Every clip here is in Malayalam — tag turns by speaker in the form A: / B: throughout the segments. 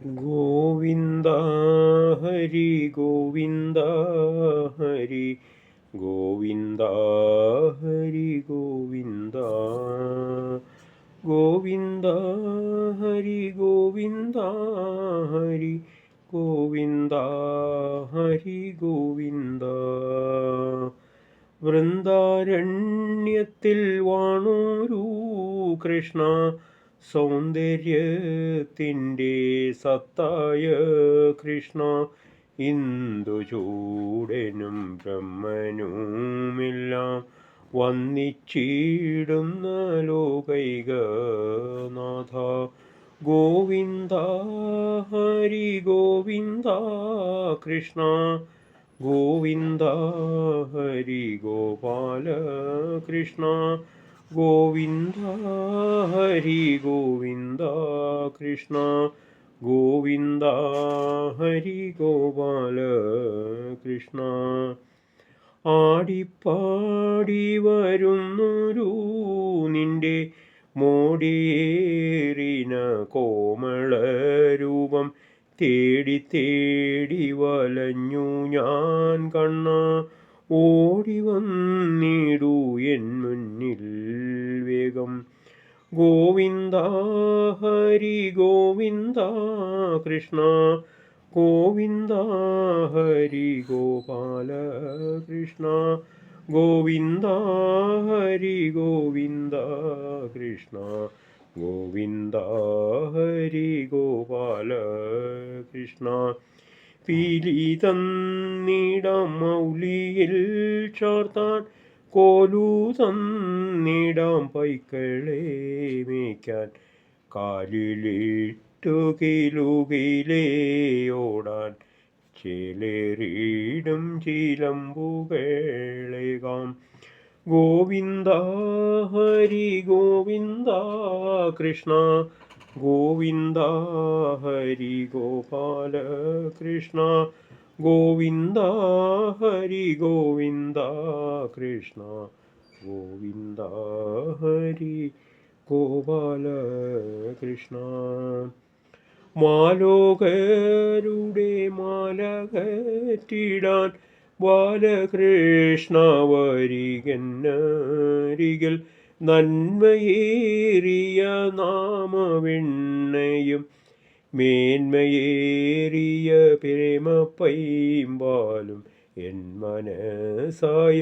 A: ഗോവിന്ദ ഹരി ഗോവിന്ദ ഹരി ഗോവിന്ദ ഹരി ഗോവിന്ദ ഗോവിന്ദ ഹരി ഗോവിന്ദ ഹരി ഗോവിന്ദ ഹരി ഗോവിന്ദ വൃന്ദാരണ്യത്തിൽ വാണൂരു കൃഷ്ണ സൗന്ദര്യത്തിൻ്റെ സത്തായ കൃഷ്ണ ഇന്ദുചൂടനും ബ്രഹ്മനുമെല്ലാം വന്നിച്ചിടുന്ന ലോകൈകനാഥ ഗോവിന്ദ ഹരി ഗോവിന്ദ കൃഷ്ണ ഗോവിന്ദ ഹരി ഗോപാല കൃഷ്ണ ഗോവിന്ദ ഹരി ഗോവിന്ദ കൃഷ്ണ ഗോവിന്ദ ഹരി ഗോപാല കൃഷ്ണ ആടിപ്പാടി വരുന്നൊരു നിന്റെ മോടിയേറിന കോമളരൂപം തേടി തേടി വലഞ്ഞു ഞാൻ കണ്ണ ഓടി വന്നിടൂ എൻ മുന്നിൽ വേഗം ഗോവിന്ദ ഹരി ഗോവിന്ദ കൃഷ്ണ ഗോവിന്ദ ഹരി ഗോപാല കൃഷ്ണ ഗോവിന്ദ ഹരി ഗോവിന്ദ കൃഷ്ണ ഗോവിന്ദ ഹരി ഗോപാല കൃഷ്ണ പീലി തന്നിടം മൗലിയിൽ ചാർത്താൻ കോലു തന്നിടം പൈക്കളെ മേയ്ക്കാൻ കാലിലിട്ടു കിലുകിലേ ഓടാൻ ചേലേറിയിടും ചിലമ്പുകളേകാം ഗോവിന്ദ ഹരി ഗോവിന്ദ കൃഷ്ണ ഗോവിന്ദ ഹരി ഗോപാല കൃഷ്ണ ഗോവിന്ദ ഹരി ഗോവിന്ദ കൃഷ്ണ ഗോവിന്ദ ഹരി ഗോപാല കൃഷ്ണ മാലോകരുടെ മാലകറ്റിടാൻ ബാലകൃഷ്ണ വരികന്നരികിൽ നന്മയേറിയ നാമവെണ്ണയും മേന്മയേറിയ പ്രേമപ്പൈമ്പാലും എൻ മനസായ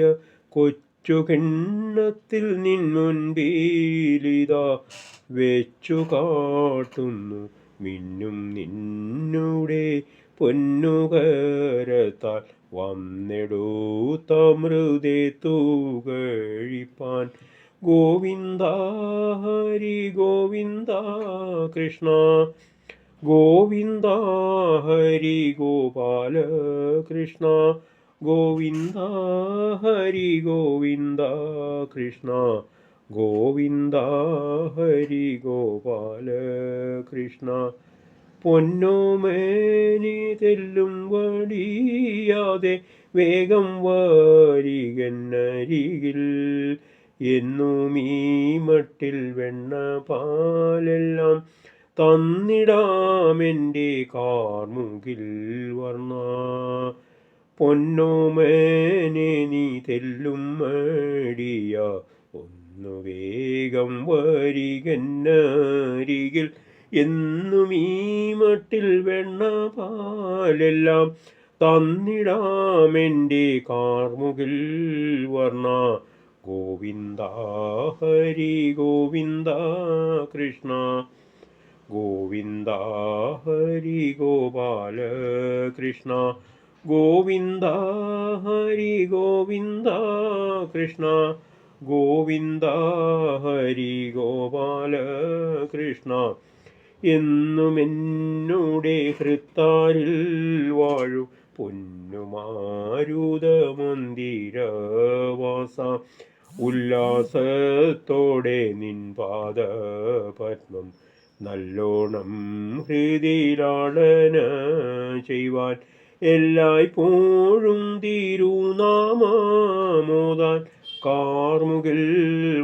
A: കൊച്ചു കിണ്ണത്തിൽ നിൻ മുൻപിലിതാ വെച്ചു കാട്ടുന്നു മിന്നും നിന്നുടെ പൊന്നുകരത്താൽ വന്നെടുത്തമൃതേ തൂകഴിപ്പാൻ ഗോവിന്ദ ഹരി ഗോവിന്ദ കൃഷ്ണ ഗോവിന്ദ ഹരി ഗോപാല കൃഷ്ണ ഗോവിന്ദ ഹരി ഗോവിന്ദ കൃഷ്ണ ഗോവിന്ദ ഹരി ഗോപാല കൃഷ്ണ പൊന്നോമേനി തെല്ലും വടിയാതെ വേഗം വാരികന്നരികിൽ എന്നും ഈ മട്ടിൽ വെണ്ണ പാലെല്ലാം തന്നിടാമെൻ്റെ കാർമുകിൽ വർണ്ണ പൊന്നോമേനെ നീ തെല്ലും മടിയ ഒന്നു വേഗം വരികന്നരികിൽ എന്നും ഈ മട്ടിൽ വെണ്ണ പാലെല്ലാം തന്നിടാമെൻ്റെ കാർമുകിൽ വർണ്ണ ഗോവിന്ദ ഹരി ഗോവിന്ദ കൃഷ്ണ ഗോവിന്ദ ഹരി ഗോപാല കൃഷ്ണ ഗോവിന്ദ ഹരി ഗോവിന്ദ കൃഷ്ണ ഗോവിന്ദ ഹരി ഗോപാല കൃഷ്ണ എന്നും എന്നോടെ ഹൃത്താരിൽ വാഴു പൊന്നുമാരുതമന്ദിരവാസ ഉല്ലാസത്തോടെ നിൻ പാദപത്മം നല്ലോണം ഹൃദിലാളന ചെയ്യുവാൻ എല്ലായ്പ്പോഴും തിരുനാമമോദാൻ കാർമുകിൽ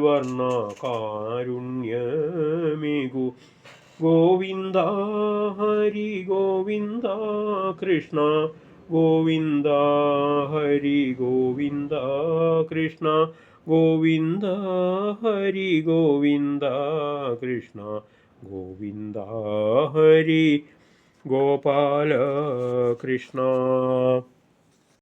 A: വർണ്ണ കാരുണ്യമേകു ഗോവിന്ദ ഹരി ഗോവിന്ദ കൃഷ്ണ ഗോവിന്ദ ഹരി ഗോവിന്ദ കൃഷ്ണ ഗോവിന്ദ ഹരി ഗോവിന്ദ കൃഷ്ണ ഗോവിന്ദ ഹരി ഗോപാല കൃഷ്ണ.